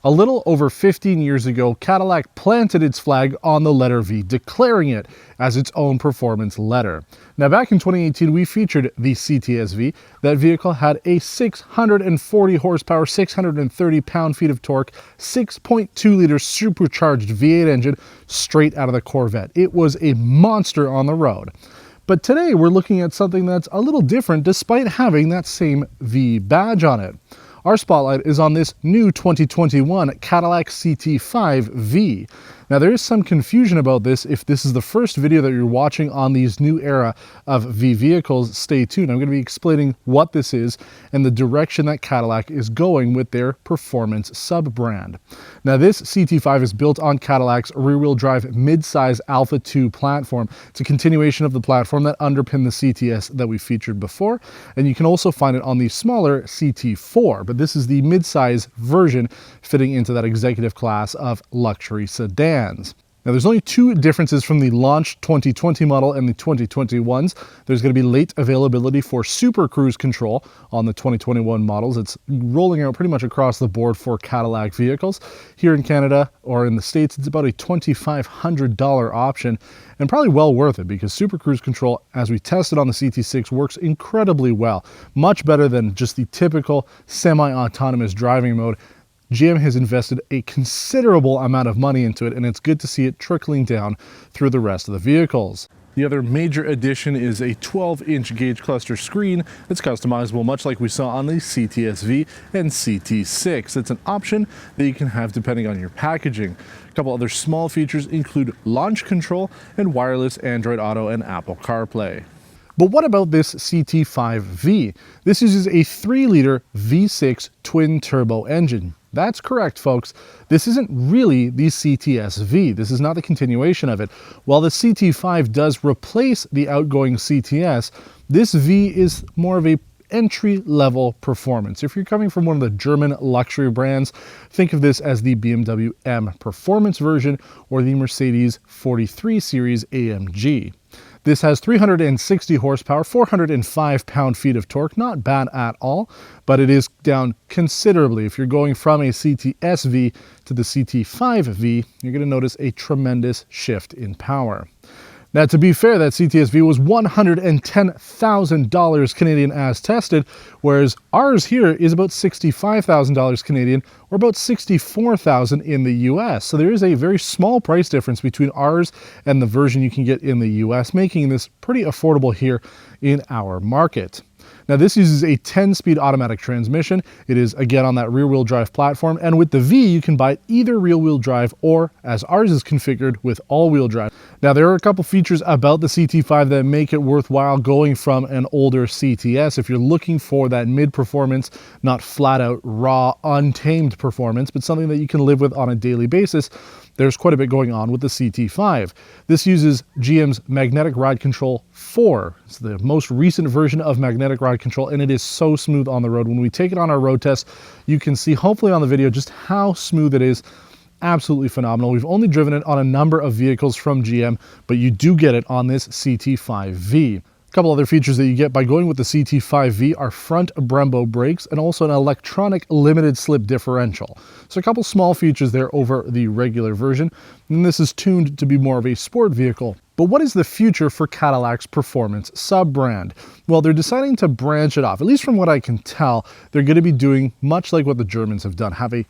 A little over 15 years ago, Cadillac planted its flag on the letter V, declaring it as its own performance letter. Now back in 2018, we featured the CTS-V. That vehicle had a 640 horsepower, 630 pound-feet of torque, 6.2-liter supercharged V8 engine straight out of the Corvette. It was a monster on the road. But today we're looking at something that's a little different despite having that same V badge on it. Our spotlight is on this new 2021 Cadillac CT5-V. Now there is some confusion about this. If this is the first video that you're watching on these new era of V vehicles, stay tuned. I'm going to be explaining what this is and the direction that Cadillac is going with their performance sub-brand. Now this CT5 is built on Cadillac's rear-wheel drive mid-size Alpha 2 platform. It's a continuation of the platform that underpinned the CTS that we featured before, and you can also find it on the smaller CT4, but this is the mid-size version fitting into that executive class of luxury sedans. Now there's only two differences from the launch 2020 model and the 2021s. There's going to be late availability for Super Cruise Control on the 2021 models. It's rolling out pretty much across the board for Cadillac vehicles. Here in Canada or in the States, it's about a $2,500 option and probably well worth it because Super Cruise Control, as we tested on the CT6, works incredibly well. Much better than just the typical semi-autonomous driving mode. GM has invested a considerable amount of money into it, and it's good to see it trickling down through the rest of the vehicles. The other major addition is a 12-inch gauge cluster screen that's customizable, much like we saw on the CTS-V and CT6. It's an option that you can have depending on your packaging. A couple other small features include launch control and wireless Android Auto and Apple CarPlay. But what about this CT5-V? This uses a 3-liter V6 twin-turbo engine. That's correct, folks. This isn't really the CTS-V. This is not the continuation of it. While the CT5 does replace the outgoing CTS, this V is more of a entry-level performance. If you're coming from one of the German luxury brands, think of this as the BMW M Performance version or the Mercedes 43 Series AMG. This has 360 horsepower, 405 pound-feet of torque, not bad at all, but it is down considerably. If you're going from a CTS-V to the CT5-V, you're going to notice a tremendous shift in power. Now, to be fair, that CTS-V was $110,000 Canadian as tested, whereas ours here is about $65,000 Canadian, or about $64,000 in the US. So there is a very small price difference between ours and the version you can get in the US, making this pretty affordable here in our market. Now this uses a 10-speed automatic transmission. It is again on that rear-wheel drive platform, and with the V you can buy either rear-wheel drive or, as ours is configured, with all-wheel drive. Now there are a couple features about the CT5 that make it worthwhile going from an older CTS if you're looking for that mid-performance, not flat-out raw, untamed performance, but something that you can live with on a daily basis. There's quite a bit going on with the CT5. This uses GM's Magnetic Ride Control 4. It's the most recent version of Magnetic Ride Control, and it is so smooth on the road. When we take it on our road test, you can see, hopefully on the video, just how smooth it is. Absolutely phenomenal. We've only driven it on a number of vehicles from GM, but you do get it on this CT5-V. A couple other features that you get by going with the CT5-V are front Brembo brakes and also an electronic limited slip differential. So a couple small features there over the regular version, and this is tuned to be more of a sport vehicle. But what is the future for Cadillac's performance sub-brand? Well, they're deciding to branch it off. At least from what I can tell, they're going to be doing much like what the Germans have done, have a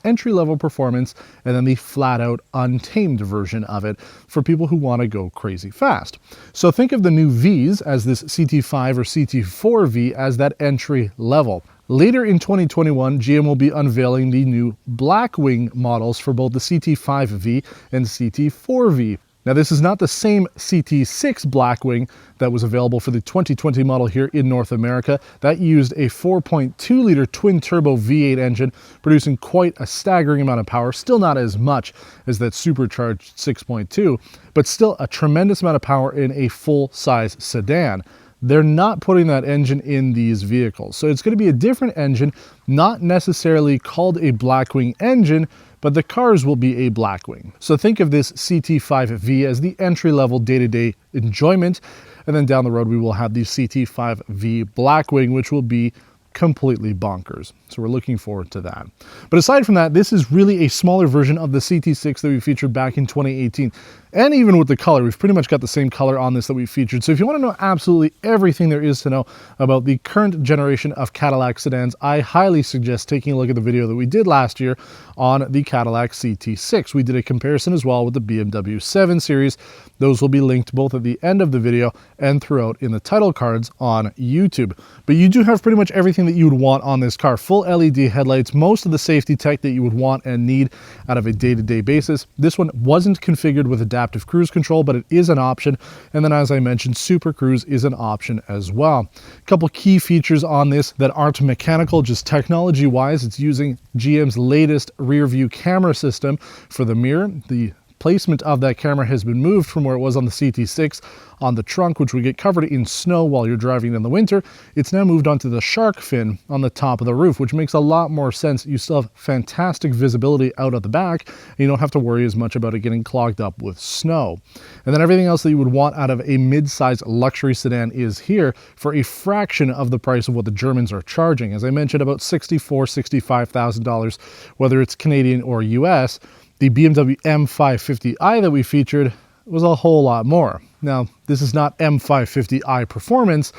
entry-level performance and then the flat-out untamed version of it for people who want to go crazy fast. So think of the new Vs as this CT5 or CT4V as that entry level. Later in 2021, GM will be unveiling the new Blackwing models for both the CT5V and CT4V. Now this is not the same CT6 Blackwing that was available for the 2020 model here in North America. That used a 4.2-liter twin-turbo V8 engine, producing quite a staggering amount of power. Still not as much as that supercharged 6.2, but still a tremendous amount of power in a full-size sedan. They're not putting that engine in these vehicles. So it's going to be a different engine, not necessarily called a Blackwing engine, but the cars will be a Blackwing. So think of this CT5-V as the entry-level day-to-day enjoyment, and then down the road we will have the CT5-V Blackwing, which will be completely bonkers. So we're looking forward to that. But aside from that, this is really a smaller version of the CT6 that we featured back in 2018. And even with the color, we've pretty much got the same color on this that we featured. So if you want to know absolutely everything there is to know about the current generation of Cadillac sedans, I highly suggest taking a look at the video that we did last year on the Cadillac CT6. We did a comparison as well with the BMW 7 Series. Those will be linked both at the end of the video and throughout in the title cards on YouTube. But you do have pretty much everything that you would want on this car. Full LED headlights, most of the safety tech that you would want and need out of a day-to-day basis. This one wasn't configured with adaptive cruise control, but it is an option. And then as I mentioned, Super Cruise is an option as well. A couple key features on this that aren't mechanical, just technology-wise, it's using GM's latest rear view camera system for the mirror. The placement of that camera has been moved from where it was on the CT6 on the trunk, which would get covered in snow while you're driving in the winter. It's now moved onto the shark fin on the top of the roof, which makes a lot more sense. You still have fantastic visibility out at the back, and you don't have to worry as much about it getting clogged up with snow. And then everything else that you would want out of a mid-size luxury sedan is here for a fraction of the price of what the Germans are charging. As I mentioned, about $64,000, $65,000, whether it's Canadian or US. The BMW M550i that we featured was a whole lot more. Now, this is not M550i performance,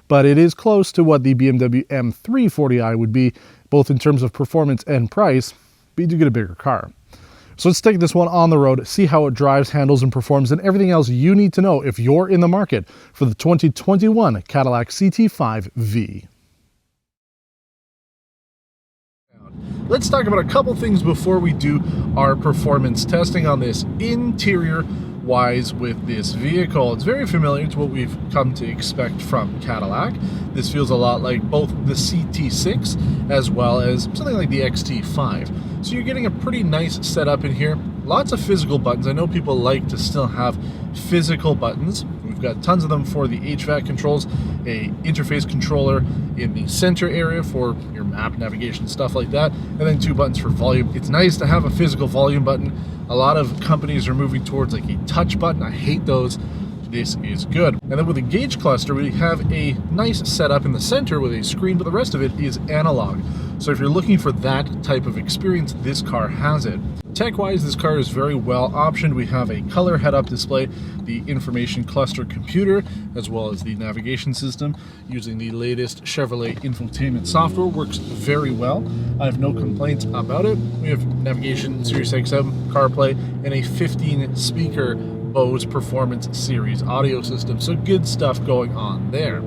but it is close to what the BMW M340i would be, both in terms of performance and price, but you do get a bigger car. So let's take this one on the road, see how it drives, handles, and performs, and everything else you need to know if you're in the market for the 2021 Cadillac CT5-V. Let's talk about a couple things before we do our performance testing on this interior wise with this vehicle. It's very familiar to what we've come to expect from Cadillac. This feels a lot like both the CT6 as well as something like the XT5. So you're getting a pretty nice setup in here. Lots of physical buttons. I know people like to still have physical buttons. We've got tons of them for the HVAC controls, a interface controller in the center area for your map navigation, stuff like that, and then 2 buttons for volume. It's nice to have a physical volume button. A lot of companies are moving towards like a touch button. I hate those. This is good. And then with the gauge cluster, we have a nice setup in the center with a screen, but the rest of it is analog. So if you're looking for that type of experience, this car has it. Tech-wise, this car is very well optioned. We have a color head-up display, the information cluster computer, as well as the navigation system using the latest Chevrolet infotainment software. Works very well. I have no complaints about it. We have navigation, Sirius XM, CarPlay, and a 15-speaker Bose Performance Series audio system. So good stuff going on there.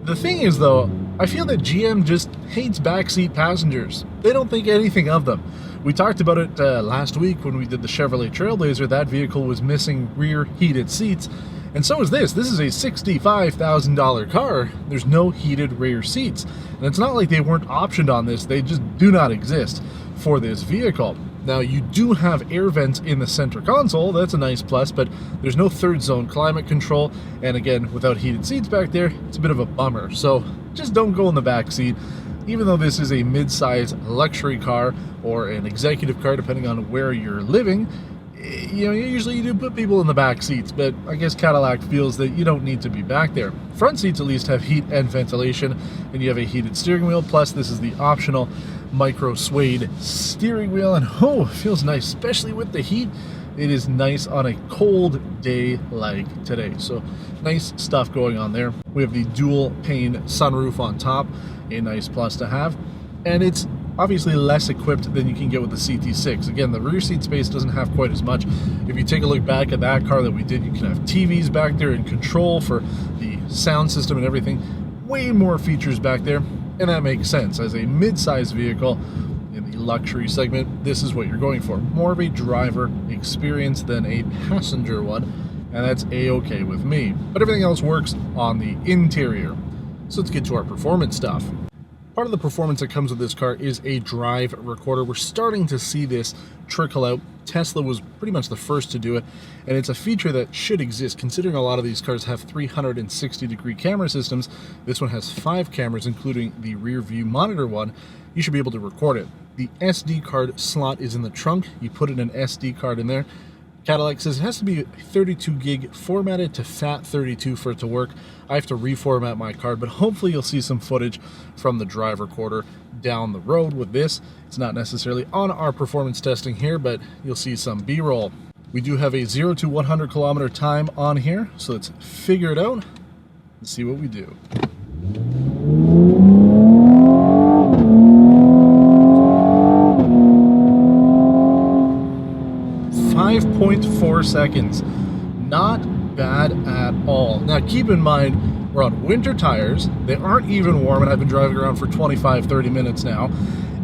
The thing is, though, I feel that GM just hates backseat passengers. They don't think anything of them. We talked about it last week when we did the Chevrolet Trailblazer. That vehicle was missing rear heated seats, and so is this. This is a $65,000 car. There's no heated rear seats, and it's not like they weren't optioned on this. They just do not exist for this vehicle. Now, you do have air vents in the center console. That's a nice plus, but there's no third zone climate control, and again, without heated seats back there, it's a bit of a bummer. So just don't go in the back seat. Even though this is a mid-size luxury car or an executive car, depending on where you're living, you know, usually you do put people in the back seats, but I guess Cadillac feels that you don't need to be back there. Front seats at least have heat and ventilation, and you have a heated steering wheel, plus this is the optional micro suede steering wheel, and oh, it feels nice, especially with the heat. It is nice on a cold day like today. So nice stuff going on there. We have the dual pane sunroof on top, a nice plus to have. And it's obviously less equipped than you can get with the CT6. Again, the rear seat space doesn't have quite as much. If you take a look back at that car that we did, you can have TVs back there and control for the sound system and everything. Way more features back there, and that makes sense. As a mid-size vehicle, in the luxury segment, this is what you're going for. More of a driver experience than a passenger one, and that's a-okay with me. But everything else works on the interior. So let's get to our performance stuff. Part of the performance that comes with this car is a drive recorder. We're starting to see this trickle out. Tesla was pretty much the first to do it, and it's a feature that should exist considering a lot of these cars have 360-degree camera systems. This one has 5 cameras, including the rear view monitor one. You should be able to record it. The SD card slot is in the trunk. You put in an SD card in there. Cadillac says it has to be 32 gig formatted to FAT32 for it to work. I have to reformat my card, but hopefully you'll see some footage from the drive recorder down the road with this. It's not necessarily on our performance testing here, but you'll see some B-roll. We do have a 0 to 100 kilometer time on here, so let's figure it out and see what we do. 5.4 seconds. Not bad at all. Now keep in mind, we're on winter tires. They aren't even warm, and I've been driving around for 25-30 minutes now.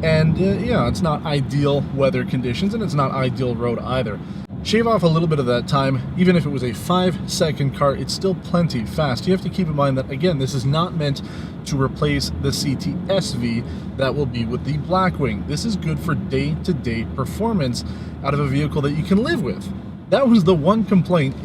And yeah, it's not ideal weather conditions, and it's not ideal road either. Shave off a little bit of that time. Even if it was a 5-second car, it's still plenty fast. You have to keep in mind that, again, this is not meant to replace the CTS-V that will be with the Blackwing. This is good for day-to-day performance out of a vehicle that you can live with. That was the one complaint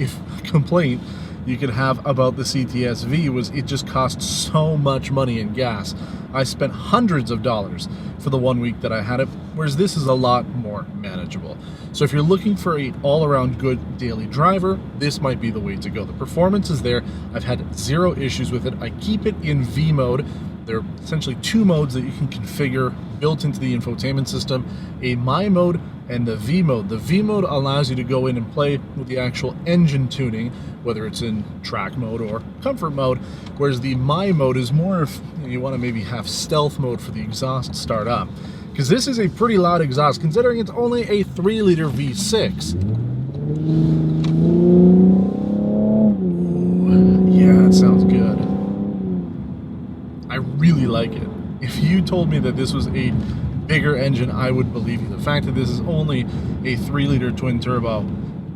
you could have about the CTS-V, was it just costs so much money in gas. I spent hundreds of dollars for the 1 week that I had it, whereas this is a lot more manageable. So if you're looking for an all-around good daily driver, this might be the way to go. The performance is there. I've had zero issues with it. I keep it in V mode. There are essentially two modes that you can configure built into the infotainment system, a My mode and the V mode. The V mode allows you to go in and play with the actual engine tuning, whether it's in track mode or comfort mode, whereas the My mode is more if you want to maybe have stealth mode for the exhaust start up. Because this is a pretty loud exhaust, considering it's only a 3-liter V6. Ooh, yeah, it sounds good. I really like it. If you told me that this was a bigger engine, I would believe you. The fact that this is only a 3-liter twin turbo,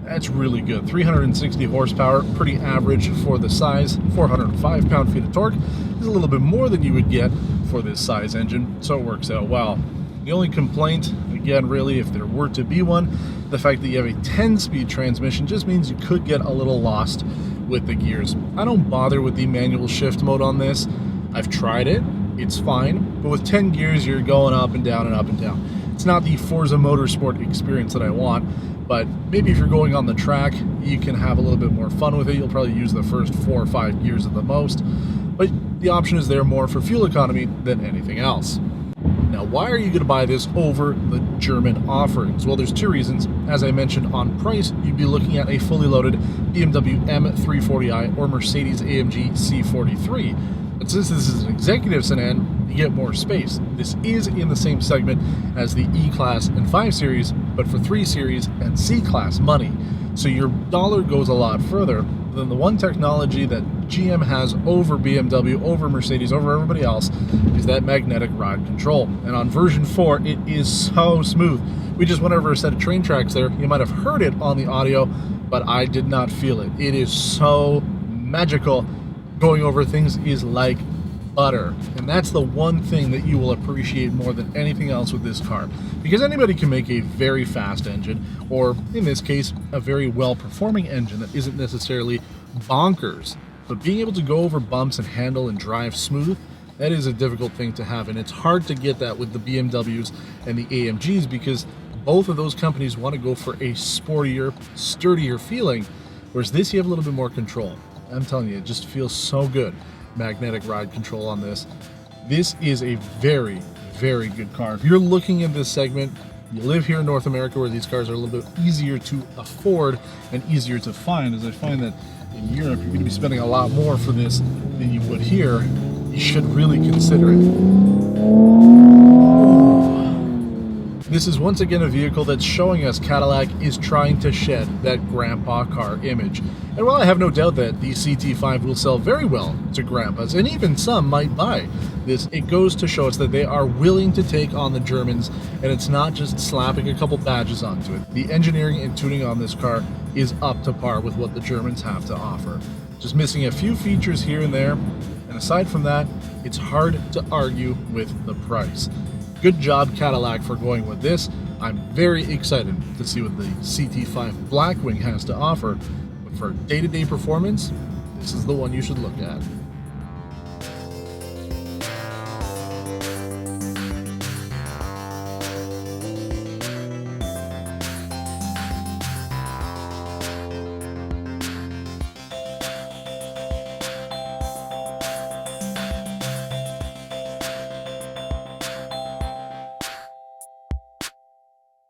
that's really good. 360 horsepower, pretty average for the size. 405 pound-feet of torque is a little bit more than you would get for this size engine, so it works out well. The only complaint, again, really, if there were to be one, the fact that you have a 10-speed transmission just means you could get a little lost with the gears. I don't bother with the manual shift mode on this. I've tried it, it's fine, but with 10 gears, you're going up and down and up and down. It's not the Forza Motorsport experience that I want, but maybe if you're going on the track, you can have a little bit more fun with it. You'll probably use the first 4 or 5 gears at the most, but the option is there more for fuel economy than anything else. Now, why are you going to buy this over the German offerings? Well, there's two reasons. As I mentioned, on price, you'd be looking at a fully loaded BMW M340i or Mercedes-AMG C43. But since this is an executive sedan, you get more space. This is in the same segment as the E-Class and 5 Series, but for 3 Series and C-Class money. So your dollar goes a lot further than the one technology that GM has over BMW, over Mercedes, over everybody else, is that magnetic ride control. And on version 4, it is so smooth. We just went over a set of train tracks there. You might have heard it on the audio, but I did not feel it. It is so magical. Going over things is like butter, and that's the one thing that you will appreciate more than anything else with this car, because anybody can make a very fast engine, or in this case a very well-performing engine that isn't necessarily bonkers, but being able to go over bumps and handle and drive smooth, that is a difficult thing to have, and it's hard to get that with the BMWs and the AMGs, because both of those companies want to go for a sportier, sturdier feeling, whereas this you have a little bit more control. I'm telling you, it just feels so good. Magnetic ride control on this. This is a very, very good car. If you're looking in this segment, you live here in North America where these cars are a little bit easier to afford and easier to find, as I find that in Europe you're going to be spending a lot more for this than you would here. You should really consider it. This is once again a vehicle that's showing us Cadillac is trying to shed that grandpa car image. And while I have no doubt that the CT5 will sell very well to grandpas, and even some might buy this, it goes to show us that they are willing to take on the Germans, and it's not just slapping a couple badges onto it. The engineering and tuning on this car is up to par with what the Germans have to offer. Just missing a few features here and there, and aside from that, it's hard to argue with the price. Good job, Cadillac, for going with this. I'm very excited to see what the CT5 Blackwing has to offer. But for day-to-day performance, this is the one you should look at.